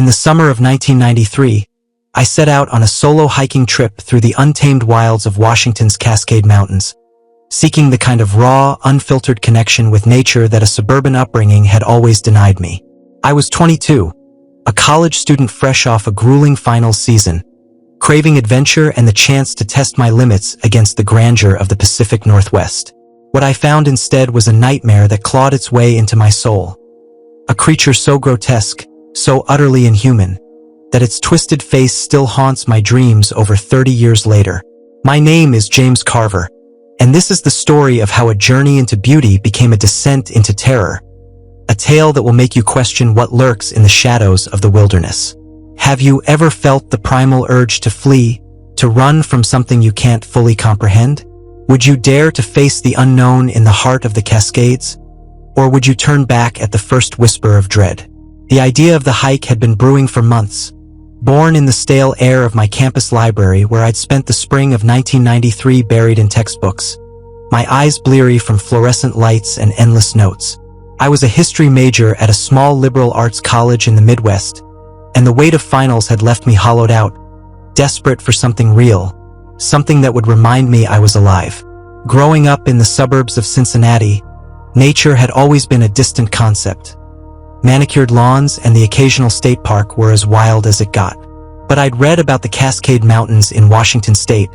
In the summer of 1993, I set out on a solo hiking trip through the untamed wilds of Washington's Cascade Mountains, seeking the kind of raw, unfiltered connection with nature that a suburban upbringing had always denied me. I was 22, a college student fresh off a grueling finals season, craving adventure and the chance to test my limits against the grandeur of the Pacific Northwest. What I found instead was a nightmare that clawed its way into my soul. A creature so grotesque, so utterly inhuman, that its twisted face still haunts my dreams over 30 years later. My name is James Carver, and this is the story of how a journey into beauty became a descent into terror, a tale that will make you question what lurks in the shadows of the wilderness. Have you ever felt the primal urge to flee, to run from something you can't fully comprehend? Would you dare to face the unknown in the heart of the Cascades? Or would you turn back at the first whisper of dread? The idea of the hike had been brewing for months, born in the stale air of my campus library where I'd spent the spring of 1993 buried in textbooks, my eyes bleary from fluorescent lights and endless notes. I was a history major at a small liberal arts college in the Midwest, and the weight of finals had left me hollowed out, desperate for something real, something that would remind me I was alive. Growing up in the suburbs of Cincinnati, nature had always been a distant concept. Manicured lawns and the occasional state park were as wild as it got. But I'd read about the Cascade Mountains in Washington state,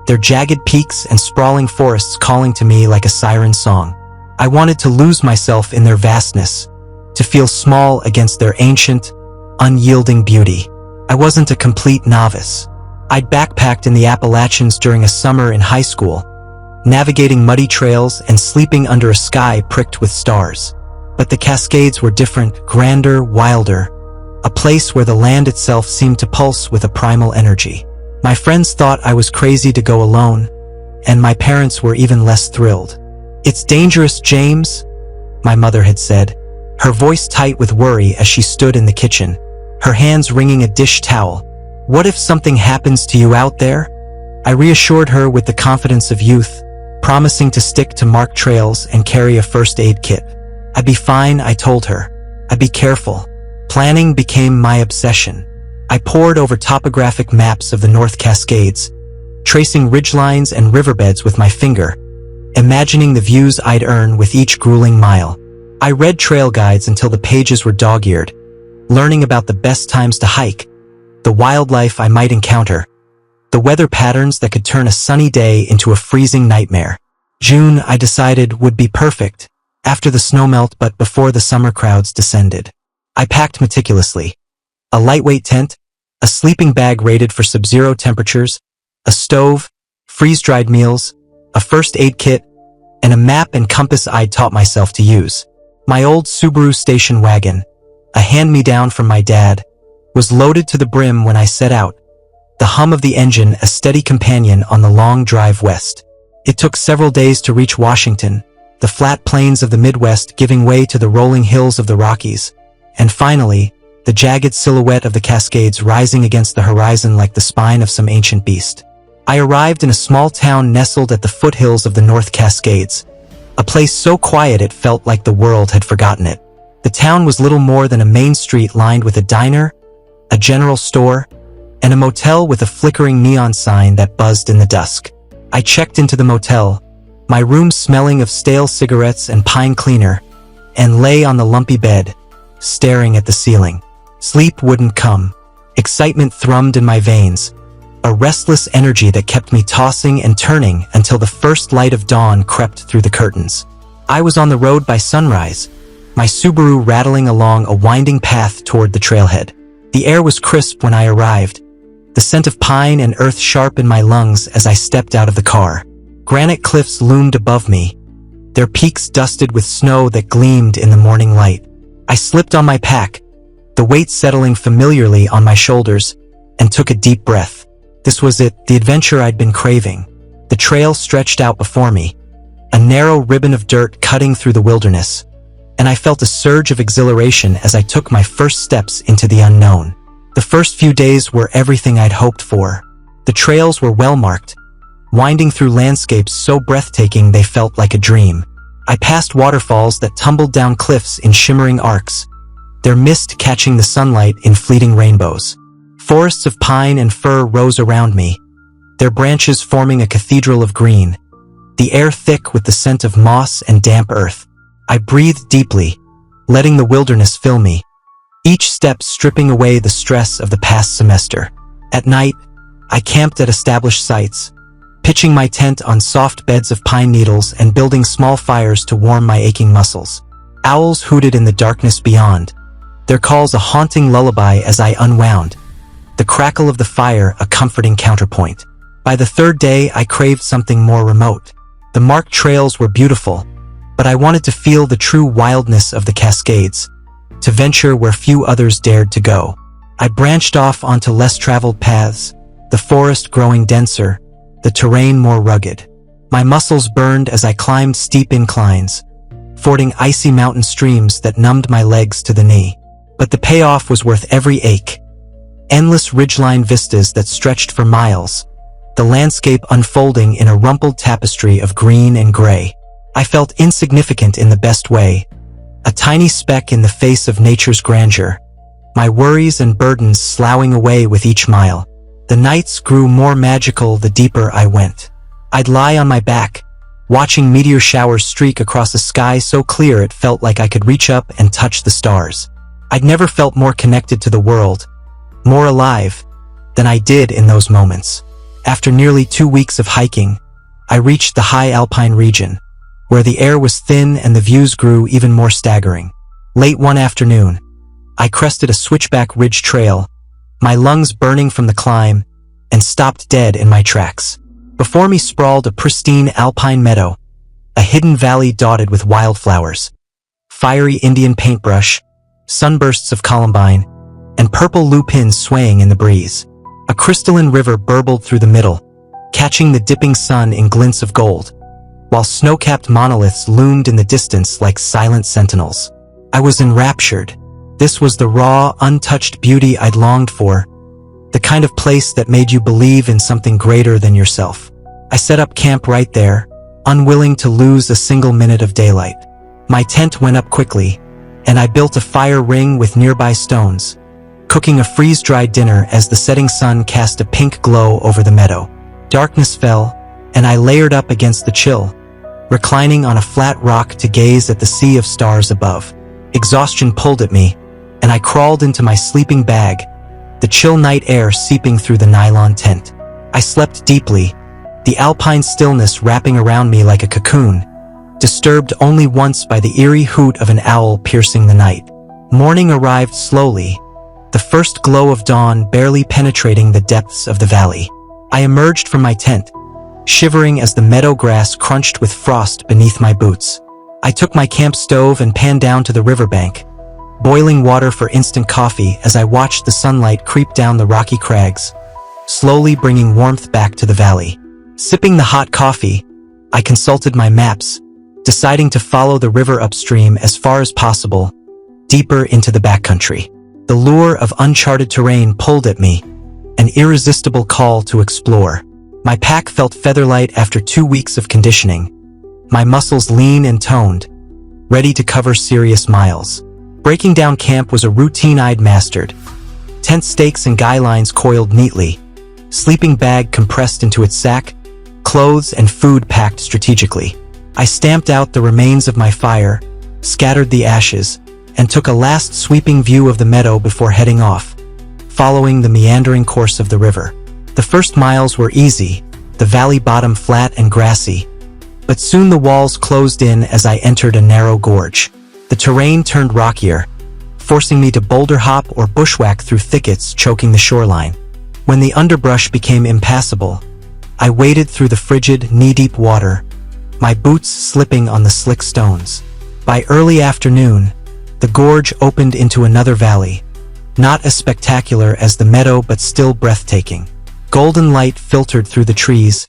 their jagged peaks and sprawling forests calling to me like a siren song. I wanted to lose myself in their vastness, to feel small against their ancient, unyielding beauty. I wasn't a complete novice. I'd backpacked in the Appalachians during a summer in high school, navigating muddy trails and sleeping under a sky pricked with stars. But the Cascades were different, grander, wilder, a place where the land itself seemed to pulse with a primal energy. My friends thought I was crazy to go alone, and my parents were even less thrilled. "It's dangerous, James," my mother had said, her voice tight with worry as she stood in the kitchen, her hands wringing a dish towel. "What if something happens to you out there?" I reassured her with the confidence of youth, promising to stick to marked trails and carry a first aid kit. "I'd be fine," I told her. "I'd be careful." Planning became my obsession. I pored over topographic maps of the North Cascades, tracing ridgelines and riverbeds with my finger, imagining the views I'd earn with each grueling mile. I read trail guides until the pages were dog-eared, learning about the best times to hike, the wildlife I might encounter, the weather patterns that could turn a sunny day into a freezing nightmare. June, I decided, would be perfect, after the snowmelt but before the summer crowds descended. I packed meticulously. A lightweight tent, a sleeping bag rated for sub-zero temperatures, a stove, freeze-dried meals, a first aid kit, and a map and compass I'd taught myself to use. My old Subaru station wagon, a hand-me-down from my dad, was loaded to the brim when I set out, the hum of the engine a steady companion on the long drive west. It took several days to reach Washington, the flat plains of the Midwest giving way to the rolling hills of the Rockies, and finally, the jagged silhouette of the Cascades rising against the horizon like the spine of some ancient beast. I arrived in a small town nestled at the foothills of the North Cascades, a place so quiet it felt like the world had forgotten it. The town was little more than a main street lined with a diner, a general store, and a motel with a flickering neon sign that buzzed in the dusk. I checked into the motel, my room smelling of stale cigarettes and pine cleaner, and lay on the lumpy bed, staring at the ceiling. Sleep wouldn't come. Excitement thrummed in my veins, a restless energy that kept me tossing and turning until the first light of dawn crept through the curtains. I was on the road by sunrise, my Subaru rattling along a winding path toward the trailhead. The air was crisp when I arrived, the scent of pine and earth sharp in my lungs as I stepped out of the car. Granite cliffs loomed above me, their peaks dusted with snow that gleamed in the morning light. I slipped on my pack, the weight settling familiarly on my shoulders, and took a deep breath. This was it, the adventure I'd been craving. The trail stretched out before me, a narrow ribbon of dirt cutting through the wilderness, and I felt a surge of exhilaration as I took my first steps into the unknown. The first few days were everything I'd hoped for. The trails were well marked, winding through landscapes so breathtaking they felt like a dream. I passed waterfalls that tumbled down cliffs in shimmering arcs, their mist catching the sunlight in fleeting rainbows. Forests of pine and fir rose around me, their branches forming a cathedral of green, the air thick with the scent of moss and damp earth. I breathed deeply, letting the wilderness fill me, each step stripping away the stress of the past semester. At night, I camped at established sites, pitching my tent on soft beds of pine needles and building small fires to warm my aching muscles. Owls hooted in the darkness beyond, their calls a haunting lullaby as I unwound, the crackle of the fire a comforting counterpoint. By the third day, I craved something more remote. The marked trails were beautiful, but I wanted to feel the true wildness of the Cascades, to venture where few others dared to go. I branched off onto less traveled paths, the forest growing denser, the terrain more rugged. My muscles burned as I climbed steep inclines, fording icy mountain streams that numbed my legs to the knee. But the payoff was worth every ache. Endless ridgeline vistas that stretched for miles, the landscape unfolding in a rumpled tapestry of green and gray. I felt insignificant in the best way, a tiny speck in the face of nature's grandeur, my worries and burdens sloughing away with each mile. The nights grew more magical the deeper I went. I'd lie on my back, watching meteor showers streak across a sky so clear it felt like I could reach up and touch the stars. I'd never felt more connected to the world, more alive, than I did in those moments. After nearly 2 weeks of hiking, I reached the high alpine region, where the air was thin and the views grew even more staggering. Late one afternoon, I crested a switchback ridge trail, my lungs burning from the climb, and stopped dead in my tracks. Before me sprawled a pristine alpine meadow, a hidden valley dotted with wildflowers, fiery Indian paintbrush, sunbursts of columbine, and purple lupins swaying in the breeze. A crystalline river burbled through the middle, catching the dipping sun in glints of gold, while snow-capped monoliths loomed in the distance like silent sentinels. I was enraptured. This was the raw, untouched beauty I'd longed for, the kind of place that made you believe in something greater than yourself. I set up camp right there, unwilling to lose a single minute of daylight. My tent went up quickly, and I built a fire ring with nearby stones, cooking a freeze-dried dinner as the setting sun cast a pink glow over the meadow. Darkness fell, and I layered up against the chill, reclining on a flat rock to gaze at the sea of stars above. Exhaustion pulled at me, and I crawled into my sleeping bag, the chill night air seeping through the nylon tent. I slept deeply, the alpine stillness wrapping around me like a cocoon, disturbed only once by the eerie hoot of an owl piercing the night. Morning arrived slowly, the first glow of dawn barely penetrating the depths of the valley. I emerged from my tent, shivering as the meadow grass crunched with frost beneath my boots. I took my camp stove and panned down to the riverbank, boiling water for instant coffee as I watched the sunlight creep down the rocky crags, slowly bringing warmth back to the valley. Sipping the hot coffee, I consulted my maps, deciding to follow the river upstream as far as possible, deeper into the backcountry. The lure of uncharted terrain pulled at me, an irresistible call to explore. My pack felt featherlight after 2 weeks of conditioning, my muscles lean and toned, ready to cover serious miles. Breaking down camp was a routine I'd mastered. Tent stakes and guy lines coiled neatly, sleeping bag compressed into its sack, clothes and food packed strategically. I stamped out the remains of my fire, scattered the ashes, and took a last sweeping view of the meadow before heading off, following the meandering course of the river. The first miles were easy, the valley bottom flat and grassy, but soon the walls closed in as I entered a narrow gorge. The terrain turned rockier, forcing me to boulder hop or bushwhack through thickets choking the shoreline. When the underbrush became impassable, I waded through the frigid, knee-deep water, my boots slipping on the slick stones. By early afternoon, the gorge opened into another valley, not as spectacular as the meadow but still breathtaking. Golden light filtered through the trees,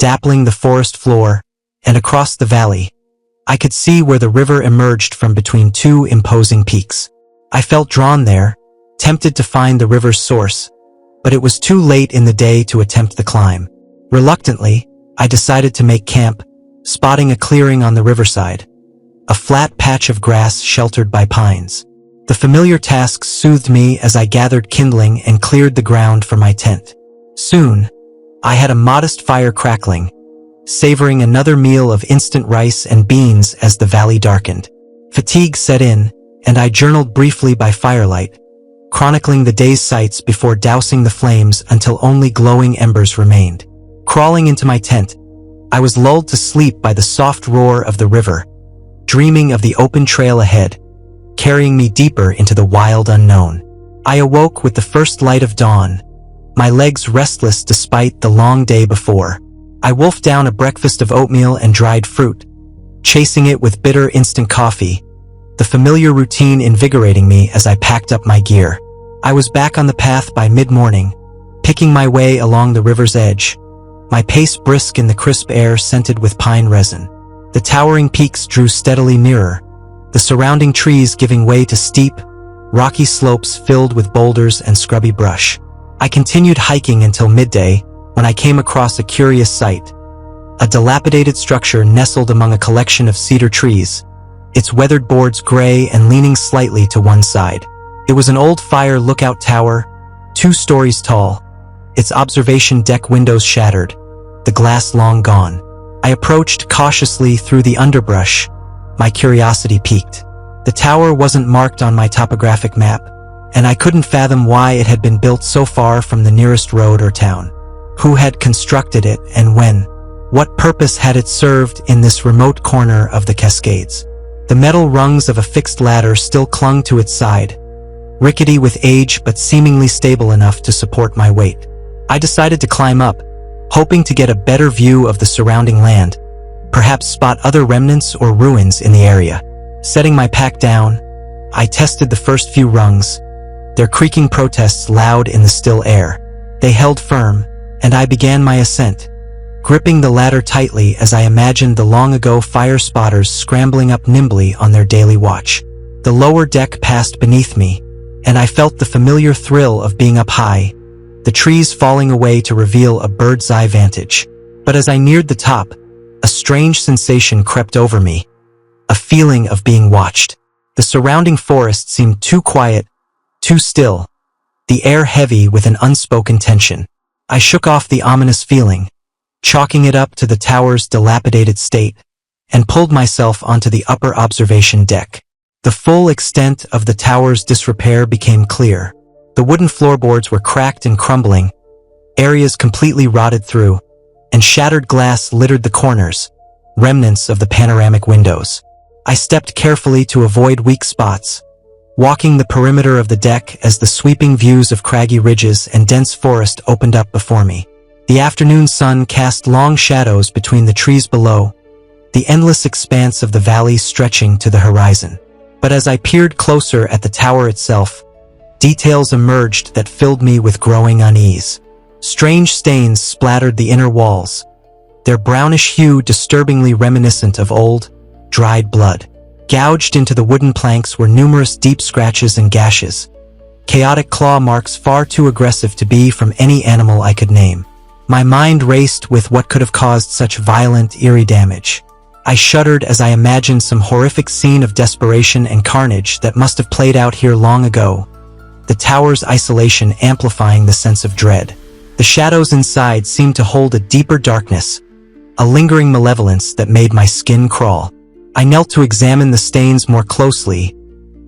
dappling the forest floor, and across the valley, I could see where the river emerged from between two imposing peaks. I felt drawn there, tempted to find the river's source, but it was too late in the day to attempt the climb. Reluctantly, I decided to make camp, spotting a clearing on the riverside, a flat patch of grass sheltered by pines. The familiar tasks soothed me as I gathered kindling and cleared the ground for my tent. Soon, I had a modest fire crackling, savoring another meal of instant rice and beans as the valley darkened. Fatigue set in, and I journaled briefly by firelight, chronicling the day's sights before dousing the flames until only glowing embers remained. Crawling into my tent, I was lulled to sleep by the soft roar of the river, dreaming of the open trail ahead, carrying me deeper into the wild unknown. I awoke with the first light of dawn, my legs restless despite the long day before. I wolfed down a breakfast of oatmeal and dried fruit, chasing it with bitter instant coffee, the familiar routine invigorating me as I packed up my gear. I was back on the path by mid-morning, picking my way along the river's edge, my pace brisk in the crisp air scented with pine resin. The towering peaks drew steadily nearer, the surrounding trees giving way to steep, rocky slopes filled with boulders and scrubby brush. I continued hiking until midday when I came across a curious sight, a dilapidated structure nestled among a collection of cedar trees, its weathered boards gray and leaning slightly to one side. It was an old fire lookout tower, 2 stories tall, its observation deck windows shattered, the glass long gone. I approached cautiously through the underbrush, my curiosity piqued. The tower wasn't marked on my topographic map, and I couldn't fathom why it had been built so far from the nearest road or town. Who had constructed it and when? What purpose had it served in this remote corner of the Cascades? The metal rungs of a fixed ladder still clung to its side, rickety with age but seemingly stable enough to support my weight. I decided to climb up, hoping to get a better view of the surrounding land, perhaps spot other remnants or ruins in the area. Setting my pack down, I tested the first few rungs, their creaking protests loud in the still air. They held firm, and I began my ascent, gripping the ladder tightly as I imagined the long-ago fire spotters scrambling up nimbly on their daily watch. The lower deck passed beneath me, and I felt the familiar thrill of being up high, the trees falling away to reveal a bird's-eye vantage. But as I neared the top, a strange sensation crept over me, a feeling of being watched. The surrounding forest seemed too quiet, too still, the air heavy with an unspoken tension. I shook off the ominous feeling, chalking it up to the tower's dilapidated state, and pulled myself onto the upper observation deck. The full extent of the tower's disrepair became clear. The wooden floorboards were cracked and crumbling, areas completely rotted through, and shattered glass littered the corners, remnants of the panoramic windows. I stepped carefully to avoid weak spots, walking the perimeter of the deck as the sweeping views of craggy ridges and dense forest opened up before me. The afternoon sun cast long shadows between the trees below, the endless expanse of the valley stretching to the horizon. But as I peered closer at the tower itself, details emerged that filled me with growing unease. Strange stains splattered the inner walls, their brownish hue disturbingly reminiscent of old, dried blood. Gouged into the wooden planks were numerous deep scratches and gashes, chaotic claw marks far too aggressive to be from any animal I could name. My mind raced with what could have caused such violent, eerie damage. I shuddered as I imagined some horrific scene of desperation and carnage that must have played out here long ago, the tower's isolation amplifying the sense of dread. The shadows inside seemed to hold a deeper darkness, a lingering malevolence that made my skin crawl. I knelt to examine the stains more closely,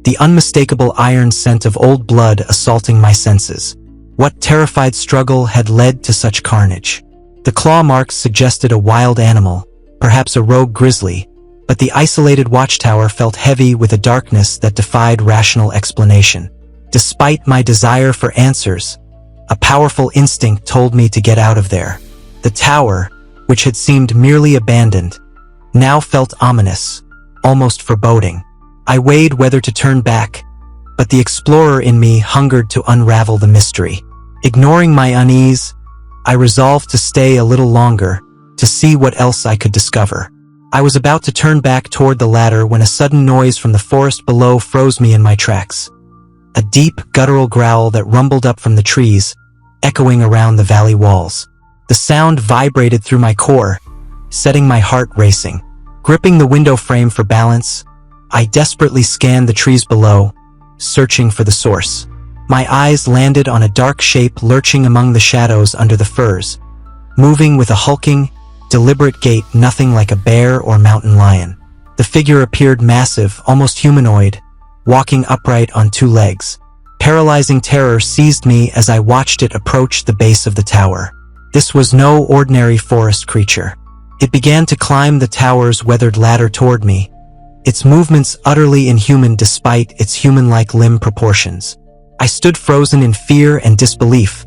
the unmistakable iron scent of old blood assaulting my senses. What terrified struggle had led to such carnage? The claw marks suggested a wild animal, perhaps a rogue grizzly, but the isolated watchtower felt heavy with a darkness that defied rational explanation. Despite my desire for answers, a powerful instinct told me to get out of there. The tower, which had seemed merely abandoned, now felt ominous, almost foreboding. I weighed whether to turn back, but the explorer in me hungered to unravel the mystery. Ignoring my unease, I resolved to stay a little longer, to see what else I could discover. I was about to turn back toward the ladder when a sudden noise from the forest below froze me in my tracks. A deep, guttural growl that rumbled up from the trees, echoing around the valley walls. The sound vibrated through my core, setting my heart racing. Gripping the window frame for balance, I desperately scanned the trees below, searching for the source. My eyes landed on a dark shape lurching among the shadows under the firs, moving with a hulking, deliberate gait nothing like a bear or mountain lion. The figure appeared massive, almost humanoid, walking upright on two legs. Paralyzing terror seized me as I watched it approach the base of the tower. This was no ordinary forest creature. It began to climb the tower's weathered ladder toward me, its movements utterly inhuman despite its human-like limb proportions. I stood frozen in fear and disbelief,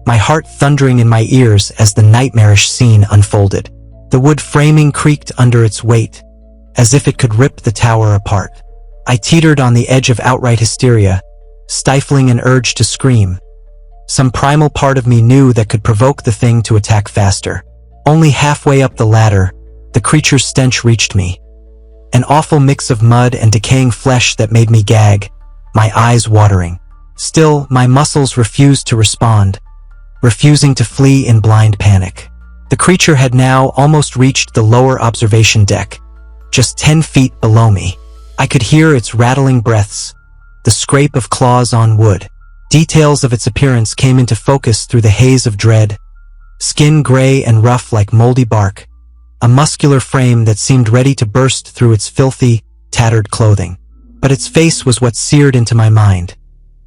my heart thundering in my ears as the nightmarish scene unfolded. The wood framing creaked under its weight, as if it could rip the tower apart. I teetered on the edge of outright hysteria, stifling an urge to scream. Some primal part of me knew that could provoke the thing to attack faster. Only halfway up the ladder, the creature's stench reached me. An awful mix of mud and decaying flesh that made me gag, my eyes watering. Still, my muscles refused to respond, refusing to flee in blind panic. The creature had now almost reached the lower observation deck, just 10 feet below me. I could hear its rattling breaths, the scrape of claws on wood. Details of its appearance came into focus through the haze of dread. Skin gray and rough like moldy bark, a muscular frame that seemed ready to burst through its filthy, tattered clothing. But its face was what seared into my mind.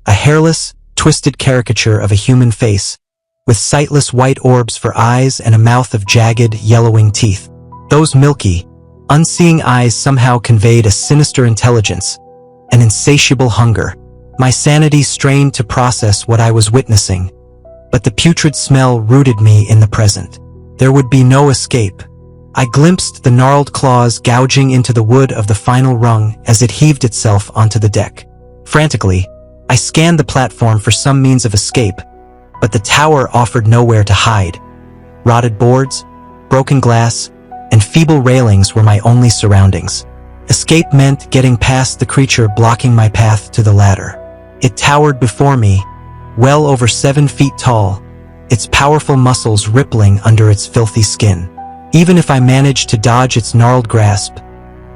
A hairless, twisted caricature of a human face, with sightless white orbs for eyes and a mouth of jagged, yellowing teeth. Those milky, unseeing eyes somehow conveyed a sinister intelligence, an insatiable hunger. My sanity strained to process what I was witnessing, but the putrid smell rooted me in the present. There would be no escape. I glimpsed the gnarled claws gouging into the wood of the final rung as it heaved itself onto the deck. Frantically, I scanned the platform for some means of escape, but the tower offered nowhere to hide. Rotted boards, broken glass, and feeble railings were my only surroundings. Escape meant getting past the creature blocking my path to the ladder. It towered before me, well over 7 feet tall, its powerful muscles rippling under its filthy skin. Even if I managed to dodge its gnarled grasp,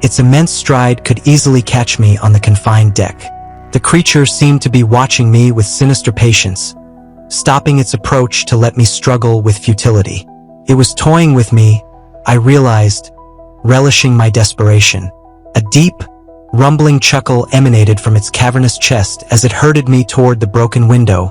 its immense stride could easily catch me on the confined deck. The creature seemed to be watching me with sinister patience, stopping its approach to let me struggle with futility. It was toying with me, I realized, relishing my desperation. A deep, rumbling chuckle emanated from its cavernous chest as it herded me toward the broken window,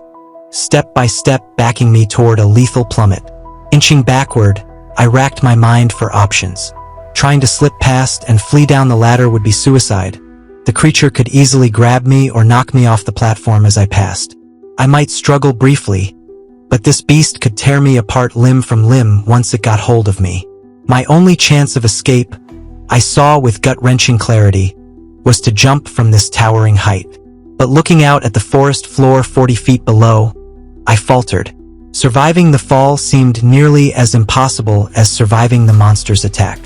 step by step backing me toward a lethal plummet. Inching backward, I racked my mind for options. Trying to slip past and flee down the ladder would be suicide. The creature could easily grab me or knock me off the platform as I passed. I might struggle briefly, but this beast could tear me apart limb from limb once it got hold of me. My only chance of escape, I saw with gut-wrenching clarity, was to jump from this towering height. But looking out at the forest floor 40 feet below, I faltered. Surviving the fall seemed nearly as impossible as surviving the monster's attack.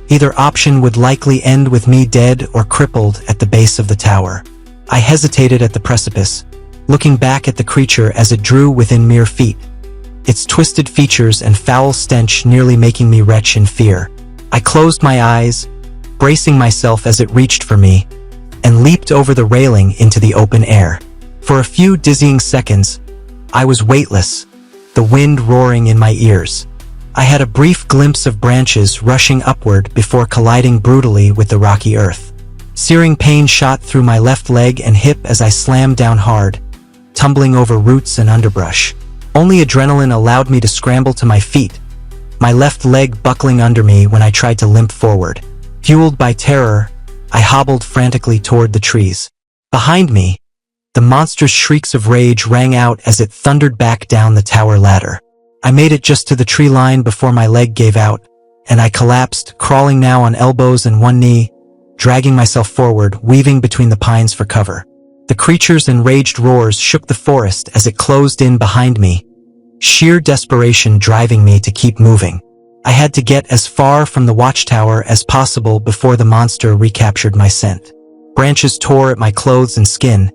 Either option would likely end with me dead or crippled at the base of the tower. I hesitated at the precipice, looking back at the creature as it drew within mere feet, its twisted features and foul stench nearly making me retch in fear. I closed my eyes, bracing myself as it reached for me, and leaped over the railing into the open air. For a few dizzying seconds, I was weightless, the wind roaring in my ears. I had a brief glimpse of branches rushing upward before colliding brutally with the rocky earth. Searing pain shot through my left leg and hip as I slammed down hard, tumbling over roots and underbrush. Only adrenaline allowed me to scramble to my feet, my left leg buckling under me when I tried to limp forward. Fueled by terror, I hobbled frantically toward the trees. Behind me, the monster's shrieks of rage rang out as it thundered back down the tower ladder. I made it just to the tree line before my leg gave out, and I collapsed, crawling now on elbows and one knee, dragging myself forward, weaving between the pines for cover. The creature's enraged roars shook the forest as it closed in behind me, sheer desperation driving me to keep moving. I had to get as far from the watchtower as possible before the monster recaptured my scent. Branches tore at my clothes and skin,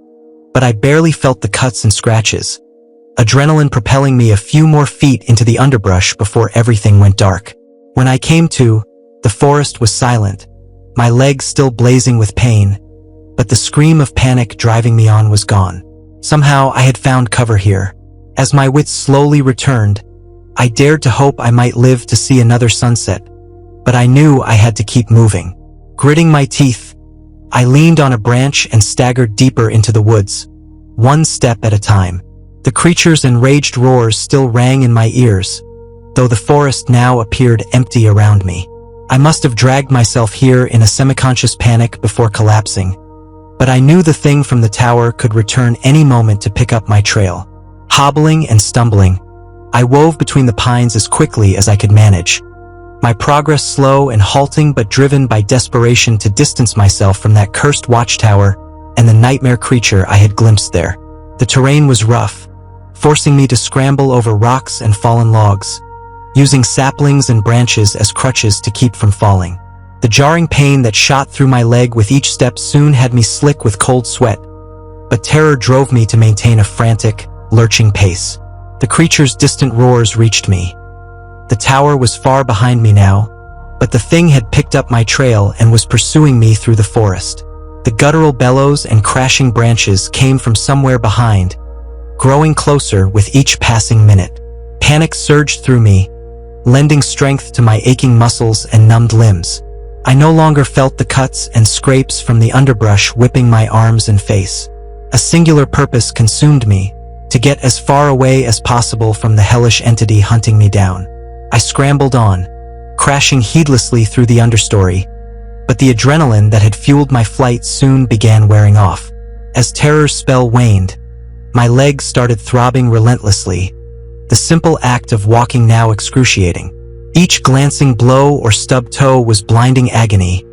but I barely felt the cuts and scratches, adrenaline propelling me a few more feet into the underbrush before everything went dark. When I came to, the forest was silent, my legs still blazing with pain, but the scream of panic driving me on was gone. Somehow I had found cover here. As my wits slowly returned, I dared to hope I might live to see another sunset, but I knew I had to keep moving. Gritting my teeth, I leaned on a branch and staggered deeper into the woods, one step at a time. The creature's enraged roars still rang in my ears, though the forest now appeared empty around me. I must have dragged myself here in a semi-conscious panic before collapsing, but I knew the thing from the tower could return any moment to pick up my trail. Hobbling and stumbling, I wove between the pines as quickly as I could manage. My progress slow and halting, but driven by desperation to distance myself from that cursed watchtower and the nightmare creature I had glimpsed there. The terrain was rough, forcing me to scramble over rocks and fallen logs, using saplings and branches as crutches to keep from falling. The jarring pain that shot through my leg with each step soon had me slick with cold sweat, but terror drove me to maintain a frantic, lurching pace. The creature's distant roars reached me. The tower was far behind me now, but the thing had picked up my trail and was pursuing me through the forest. The guttural bellows and crashing branches came from somewhere behind, growing closer with each passing minute. Panic surged through me, lending strength to my aching muscles and numbed limbs. I no longer felt the cuts and scrapes from the underbrush whipping my arms and face. A singular purpose consumed me, to get as far away as possible from the hellish entity hunting me down. I scrambled on, crashing heedlessly through the understory, but the adrenaline that had fueled my flight soon began wearing off. As terror's spell waned, my legs started throbbing relentlessly, the simple act of walking now excruciating. Each glancing blow or stubbed toe was blinding agony,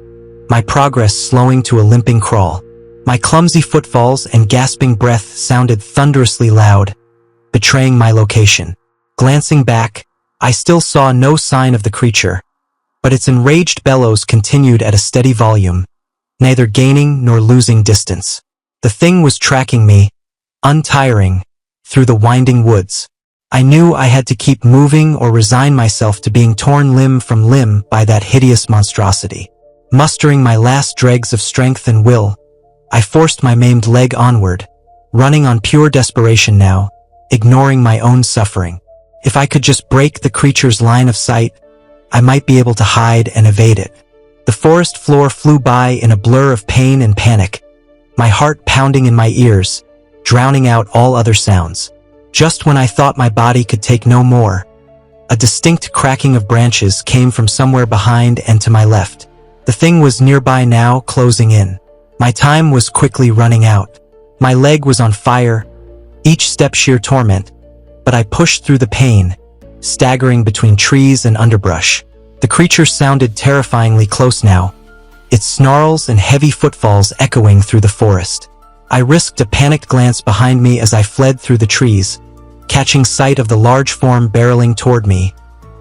my progress slowing to a limping crawl. My clumsy footfalls and gasping breath sounded thunderously loud, betraying my location. Glancing back, I still saw no sign of the creature, but its enraged bellows continued at a steady volume, neither gaining nor losing distance. The thing was tracking me, untiring, through the winding woods. I knew I had to keep moving or resign myself to being torn limb from limb by that hideous monstrosity. Mustering my last dregs of strength and will, I forced my maimed leg onward, running on pure desperation now, ignoring my own suffering. If I could just break the creature's line of sight, I might be able to hide and evade it. The forest floor flew by in a blur of pain and panic, my heart pounding in my ears, drowning out all other sounds. Just when I thought my body could take no more, a distinct cracking of branches came from somewhere behind and to my left. The thing was nearby now, closing in. My time was quickly running out. My leg was on fire, each step sheer torment, but I pushed through the pain, staggering between trees and underbrush. The creature sounded terrifyingly close now, its snarls and heavy footfalls echoing through the forest. I risked a panicked glance behind me as I fled through the trees, catching sight of the large form barreling toward me,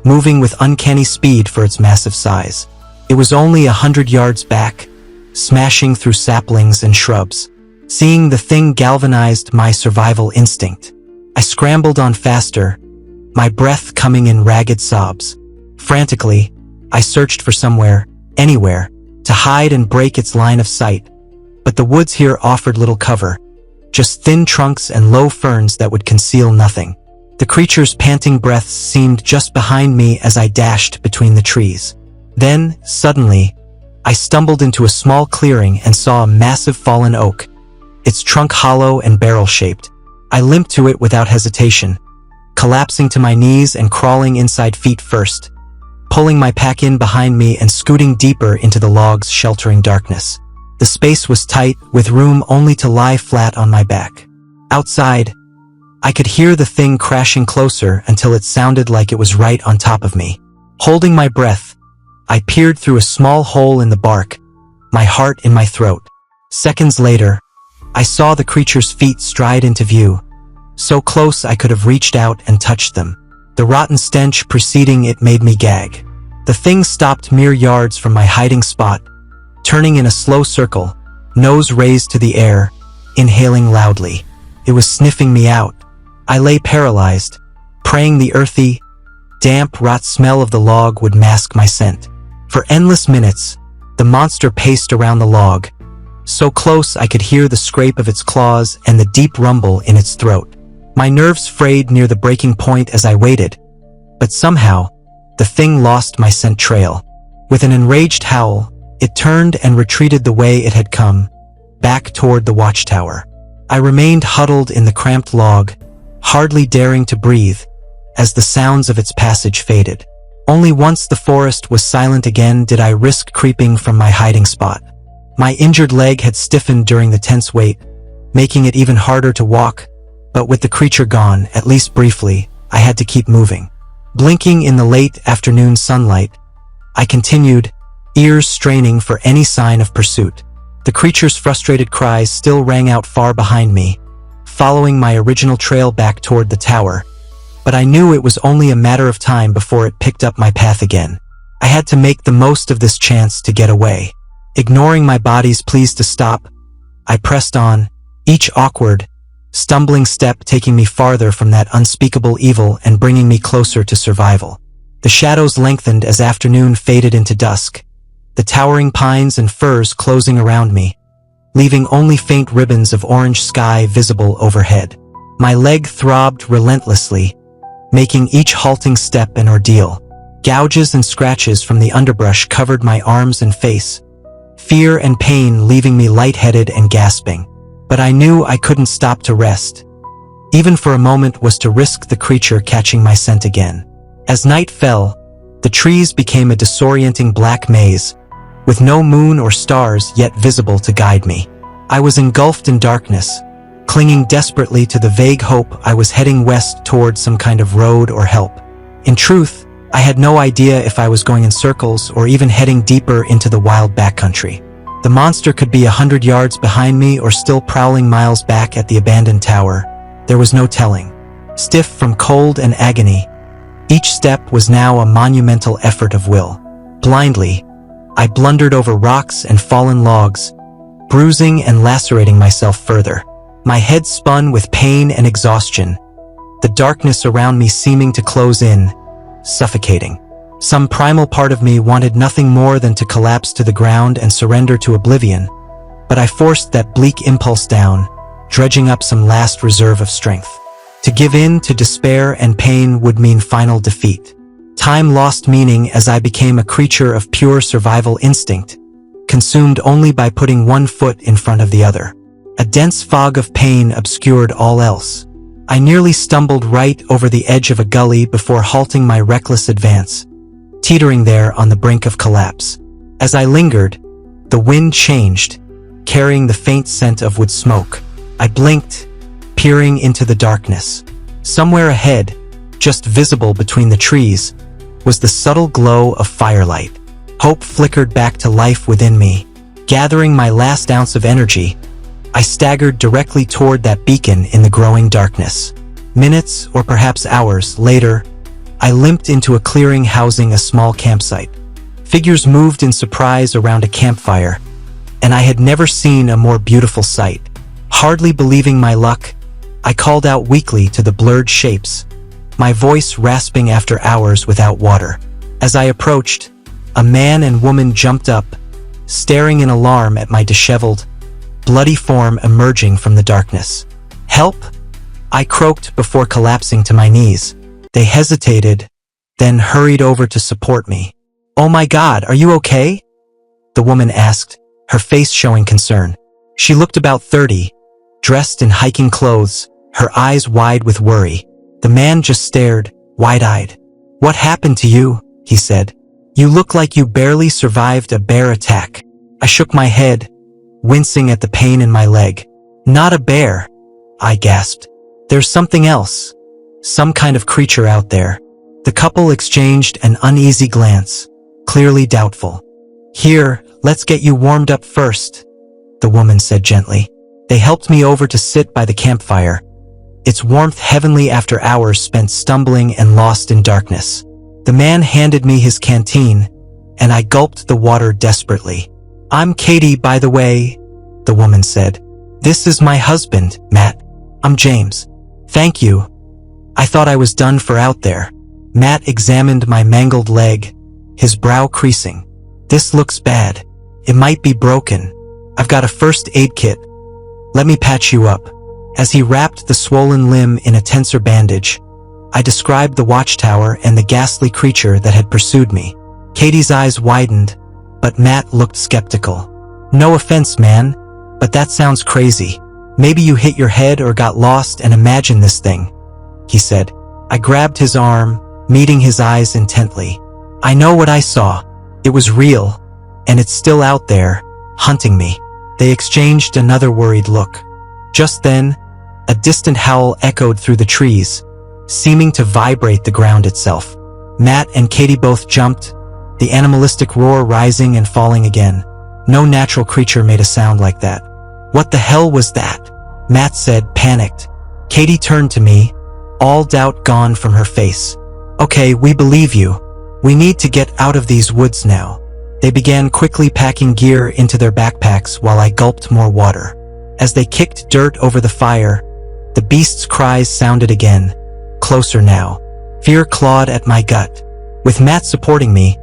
moving with uncanny speed for its massive size. It was only 100 yards back, smashing through saplings and shrubs. Seeing the thing galvanized my survival instinct. I scrambled on faster, my breath coming in ragged sobs. Frantically, I searched for somewhere, anywhere, to hide and break its line of sight, but the woods here offered little cover, just thin trunks and low ferns that would conceal nothing. The creature's panting breaths seemed just behind me as I dashed between the trees. Then, suddenly, I stumbled into a small clearing and saw a massive fallen oak, its trunk hollow and barrel-shaped. I limped to it without hesitation, collapsing to my knees and crawling inside feet first, pulling my pack in behind me and scooting deeper into the log's sheltering darkness. The space was tight, with room only to lie flat on my back. Outside, I could hear the thing crashing closer until it sounded like it was right on top of me. Holding my breath, I peered through a small hole in the bark, my heart in my throat. Seconds later, I saw the creature's feet stride into view, so close I could have reached out and touched them. The rotten stench preceding it made me gag. The thing stopped mere yards from my hiding spot, turning in a slow circle, nose raised to the air, inhaling loudly. It was sniffing me out. I lay paralyzed, praying the earthy, damp rot smell of the log would mask my scent. For endless minutes, the monster paced around the log, so close I could hear the scrape of its claws and the deep rumble in its throat. My nerves frayed near the breaking point as I waited, but somehow, the thing lost my scent trail. With an enraged howl, it turned and retreated the way it had come, back toward the watchtower. I remained huddled in the cramped log, hardly daring to breathe, as the sounds of its passage faded. Only once the forest was silent again did I risk creeping from my hiding spot. My injured leg had stiffened during the tense wait, making it even harder to walk, but with the creature gone, at least briefly, I had to keep moving. Blinking in the late afternoon sunlight, I continued, ears straining for any sign of pursuit. The creature's frustrated cries still rang out far behind me, following my original trail back toward the tower, but I knew it was only a matter of time before it picked up my path again. I had to make the most of this chance to get away. Ignoring my body's pleas to stop, I pressed on, each awkward, stumbling step taking me farther from that unspeakable evil and bringing me closer to survival. The shadows lengthened as afternoon faded into dusk, the towering pines and firs closing around me, leaving only faint ribbons of orange sky visible overhead. My leg throbbed relentlessly, making each halting step an ordeal. Gouges and scratches from the underbrush covered my arms and face, fear and pain leaving me lightheaded and gasping. But I knew I couldn't stop to rest. Even for a moment was to risk the creature catching my scent again. As night fell, the trees became a disorienting black maze, with no moon or stars yet visible to guide me. I was engulfed in darkness, clinging desperately to the vague hope I was heading west toward some kind of road or help. In truth, I had no idea if I was going in circles or even heading deeper into the wild backcountry. The monster could be 100 yards behind me or still prowling miles back at the abandoned tower. There was no telling. Stiff from cold and agony, each step was now a monumental effort of will. Blindly, I blundered over rocks and fallen logs, bruising and lacerating myself further. My head spun with pain and exhaustion, the darkness around me seeming to close in, suffocating. Some primal part of me wanted nothing more than to collapse to the ground and surrender to oblivion, but I forced that bleak impulse down, dredging up some last reserve of strength. To give in to despair and pain would mean final defeat. Time lost meaning as I became a creature of pure survival instinct, consumed only by putting one foot in front of the other. A dense fog of pain obscured all else. I nearly stumbled right over the edge of a gully before halting my reckless advance, teetering there on the brink of collapse. As I lingered, the wind changed, carrying the faint scent of wood smoke. I blinked, peering into the darkness. Somewhere ahead, just visible between the trees, was the subtle glow of firelight. Hope flickered back to life within me. Gathering my last ounce of energy, I staggered directly toward that beacon in the growing darkness. Minutes, or perhaps hours, later, I limped into a clearing housing a small campsite. Figures moved in surprise around a campfire, and I had never seen a more beautiful sight. Hardly believing my luck, I called out weakly to the blurred shapes, my voice rasping after hours without water. As I approached, a man and woman jumped up, staring in alarm at my disheveled, bloody form emerging from the darkness. "Help!" I croaked before collapsing to my knees. They hesitated, then hurried over to support me. "Oh my God, are you okay?" the woman asked, her face showing concern. She looked about 30, dressed in hiking clothes, her eyes wide with worry. The man just stared, wide-eyed. "What happened to you?" he said. "You look like you barely survived a bear attack." I shook my head, wincing at the pain in my leg. "Not a bear," I gasped. "There's something else. Some kind of creature out there." The couple exchanged an uneasy glance, clearly doubtful. "Here, let's get you warmed up first," the woman said gently. They helped me over to sit by the campfire, its warmth heavenly after hours spent stumbling and lost in darkness. The man handed me his canteen, and I gulped the water desperately. "I'm Katie, by the way," the woman said. "This is my husband, Matt. I'm James." "Thank you. I thought I was done for out there." Matt examined my mangled leg, his brow creasing. "This looks bad. It might be broken." I've got a first aid kit. Let me patch you up. As he wrapped the swollen limb in a tensor bandage, I described the watchtower and the ghastly creature that had pursued me. Katie's eyes widened, but Matt looked skeptical. No offense, man, but that sounds crazy. Maybe you hit your head or got lost and imagined this thing, he said. I grabbed his arm, meeting his eyes intently. I know what I saw. It was real, and it's still out there, hunting me. They exchanged another worried look. Just then, a distant howl echoed through the trees, seeming to vibrate the ground itself. Matt and Katie both jumped, the animalistic roar rising and falling again. No natural creature made a sound like that. What the hell was that? Matt said, panicked. Katie turned to me, all doubt gone from her face. Okay, we believe you. We need to get out of these woods now. They began quickly packing gear into their backpacks while I gulped more water. As they kicked dirt over the fire, the beast's cries sounded again, closer now. Fear clawed at my gut. With Matt supporting me,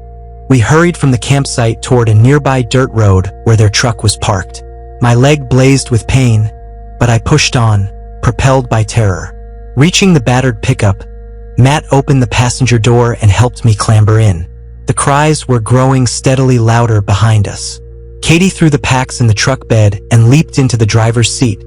we hurried from the campsite toward a nearby dirt road where their truck was parked. My leg blazed with pain, but I pushed on, propelled by terror. Reaching the battered pickup, Matt opened the passenger door and helped me clamber in. The cries were growing steadily louder behind us. Katie threw the packs in the truck bed and leaped into the driver's seat,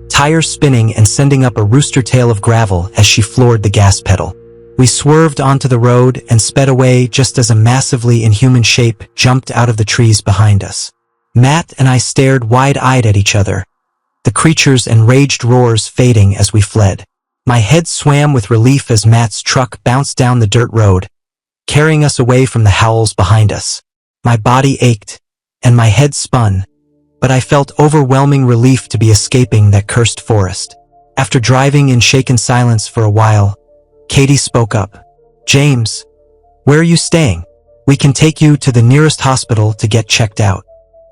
tires spinning and sending up a rooster tail of gravel as she floored the gas pedal. We swerved onto the road and sped away just as a massively inhuman shape jumped out of the trees behind us. Matt and I stared wide-eyed at each other, the creature's enraged roars fading as we fled. My head swam with relief as Matt's truck bounced down the dirt road, carrying us away from the howls behind us. My body ached, and my head spun, but I felt overwhelming relief to be escaping that cursed forest. After driving in shaken silence for a while, Katie spoke up. James, where are you staying? We can take you to the nearest hospital to get checked out.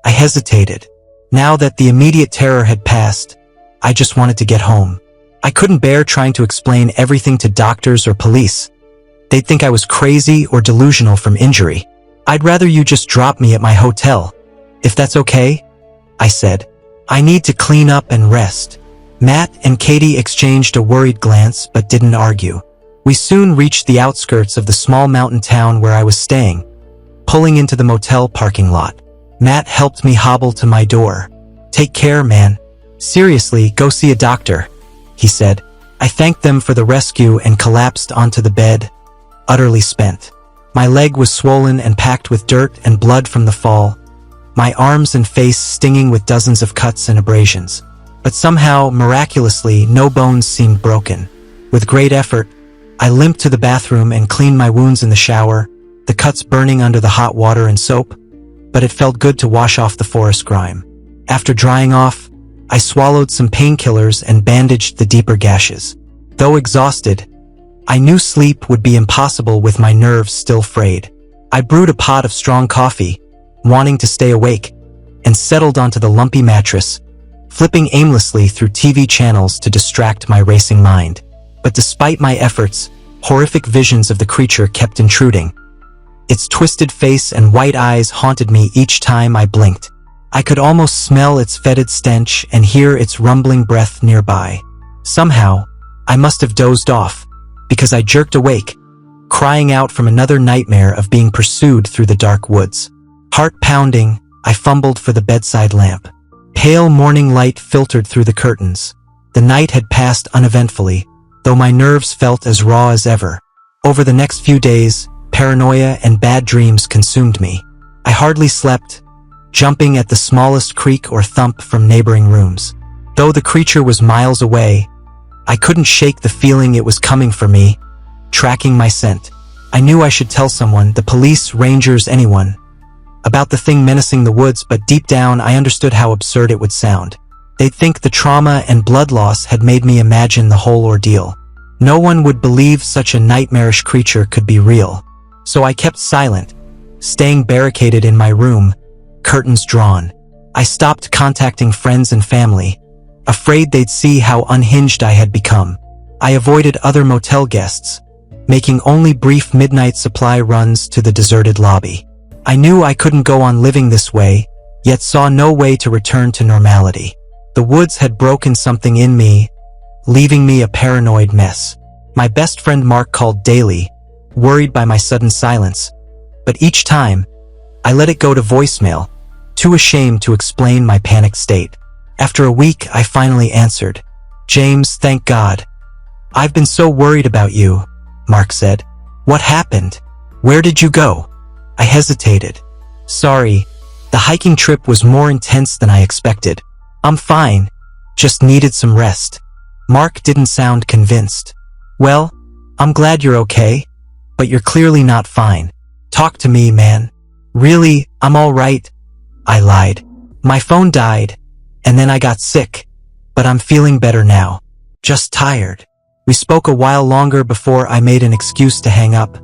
I hesitated. Now that the immediate terror had passed, I just wanted to get home. I couldn't bear trying to explain everything to doctors or police. They'd think I was crazy or delusional from injury. I'd rather you just drop me at my hotel, if that's okay, I said. I need to clean up and rest. Matt and Katie exchanged a worried glance but didn't argue. We soon reached the outskirts of the small mountain town where I was staying, pulling into the motel parking lot. Matt helped me hobble to my door. Take care, man. Seriously, go see a doctor, he said. I thanked them for the rescue and collapsed onto the bed, utterly spent. My leg was swollen and packed with dirt and blood from the fall, my arms and face stinging with dozens of cuts and abrasions. But somehow, miraculously, no bones seemed broken. With great effort, I limped to the bathroom and cleaned my wounds in the shower, the cuts burning under the hot water and soap, but it felt good to wash off the forest grime. After drying off, I swallowed some painkillers and bandaged the deeper gashes. Though exhausted, I knew sleep would be impossible with my nerves still frayed. I brewed a pot of strong coffee, wanting to stay awake, and settled onto the lumpy mattress, flipping aimlessly through TV channels to distract my racing mind. But despite my efforts, horrific visions of the creature kept intruding. Its twisted face and white eyes haunted me each time I blinked. I could almost smell its fetid stench and hear its rumbling breath nearby. Somehow, I must have dozed off, because I jerked awake, crying out from another nightmare of being pursued through the dark woods. Heart pounding, I fumbled for the bedside lamp. Pale morning light filtered through the curtains. The night had passed uneventfully, though my nerves felt as raw as ever. Over the next few days, paranoia and bad dreams consumed me. I hardly slept, jumping at the smallest creak or thump from neighboring rooms. Though the creature was miles away, I couldn't shake the feeling it was coming for me, tracking my scent. I knew I should tell someone, the police, rangers, anyone, about the thing menacing the woods, but deep down I understood how absurd it would sound. They'd think the trauma and blood loss had made me imagine the whole ordeal. No one would believe such a nightmarish creature could be real. So I kept silent, staying barricaded in my room, curtains drawn. I stopped contacting friends and family, afraid they'd see how unhinged I had become. I avoided other motel guests, making only brief midnight supply runs to the deserted lobby. I knew I couldn't go on living this way, yet saw no way to return to normality. The woods had broken something in me, leaving me a paranoid mess. My best friend Mark called daily, worried by my sudden silence, but each time, I let it go to voicemail, too ashamed to explain my panicked state. After a week, I finally answered. "James, thank God. I've been so worried about you," Mark said. "What happened? Where did you go?" I hesitated. "Sorry, the hiking trip was more intense than I expected. I'm fine, just needed some rest." Mark didn't sound convinced. "Well, I'm glad you're okay, but you're clearly not fine. Talk to me, man." "Really, I'm all right," I lied. "My phone died, and then I got sick, but I'm feeling better now. Just tired." We spoke a while longer before I made an excuse to hang up,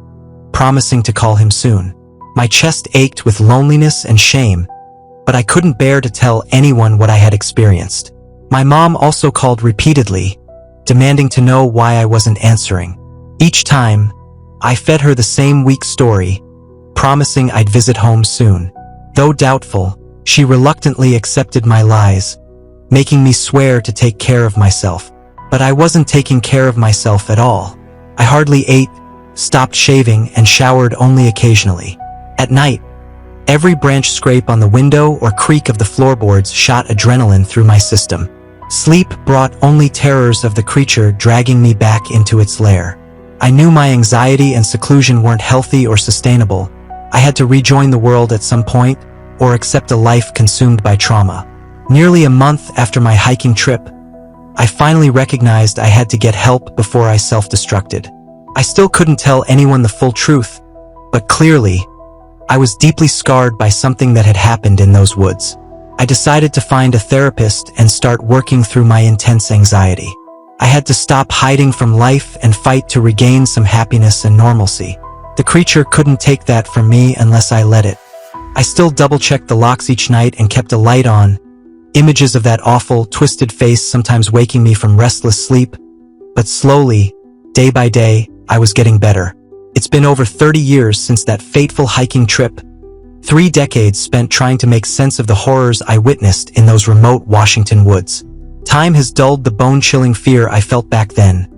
promising to call him soon. My chest ached with loneliness and shame, but I couldn't bear to tell anyone what I had experienced. My mom also called repeatedly, demanding to know why I wasn't answering. Each time, I fed her the same weak story, promising I'd visit home soon. Though doubtful, she reluctantly accepted my lies, making me swear to take care of myself. But I wasn't taking care of myself at all. I hardly ate, stopped shaving, and showered only occasionally. At night, every branch scrape on the window or creak of the floorboards shot adrenaline through my system. Sleep brought only terrors of the creature dragging me back into its lair. I knew my anxiety and seclusion weren't healthy or sustainable. I had to rejoin the world at some point, or accept a life consumed by trauma. Nearly a month after my hiking trip, I finally recognized I had to get help before I self-destructed. I still couldn't tell anyone the full truth, but clearly, I was deeply scarred by something that had happened in those woods. I decided to find a therapist and start working through my intense anxiety. I had to stop hiding from life and fight to regain some happiness and normalcy. The creature couldn't take that from me unless I let it. I still double-checked the locks each night and kept a light on, images of that awful, twisted face sometimes waking me from restless sleep. But slowly, day by day, I was getting better. It's been over 30 years since that fateful hiking trip. 3 decades spent trying to make sense of the horrors I witnessed in those remote Washington woods. Time has dulled the bone-chilling fear I felt back then.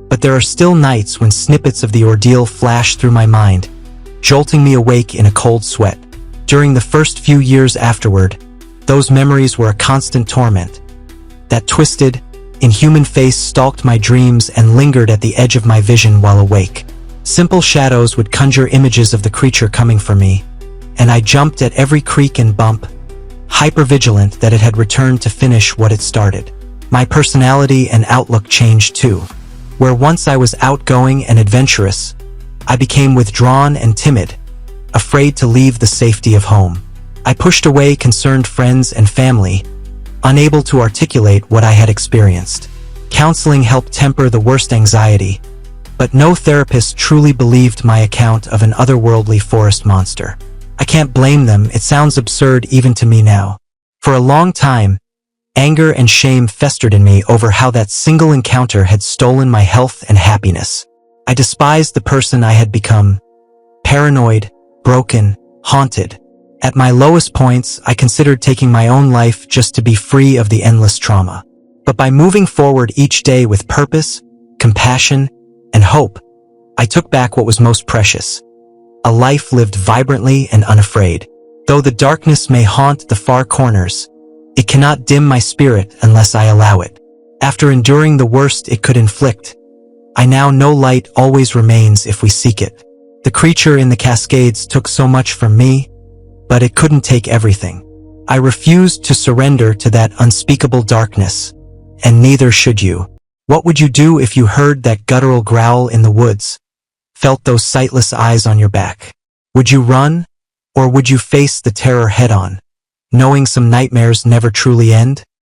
But there are still nights when snippets of the ordeal flash through my mind, jolting me awake in a cold sweat. During the first few years afterward, those memories were a constant torment. That twisted, inhuman face stalked my dreams and lingered at the edge of my vision while awake. Simple shadows would conjure images of the creature coming for me, and I jumped at every creak and bump, hyper-vigilant that it had returned to finish what it started. My personality and outlook changed too. Where once I was outgoing and adventurous, I became withdrawn and timid, afraid to leave the safety of home. I pushed away concerned friends and family, unable to articulate what I had experienced. Counseling helped temper the worst anxiety, but no therapist truly believed my account of an otherworldly forest monster. I can't blame them, it sounds absurd even to me now. For a long time, anger and shame festered in me over how that single encounter had stolen my health and happiness. I despised the person I had become, paranoid, broken, haunted. At my lowest points, I considered taking my own life just to be free of the endless trauma. But by moving forward each day with purpose, compassion, and hope, I took back what was most precious. A life lived vibrantly and unafraid. Though the darkness may haunt the far corners, it cannot dim my spirit unless I allow it. After enduring the worst it could inflict, I now know light always remains if we seek it. The creature in the Cascades took so much from me, but it couldn't take everything. I refused to surrender to that unspeakable darkness, and neither should you. What would you do if you heard that guttural growl in the woods, felt those sightless eyes on your back? Would you run, or would you face the terror head-on, knowing some nightmares never truly end?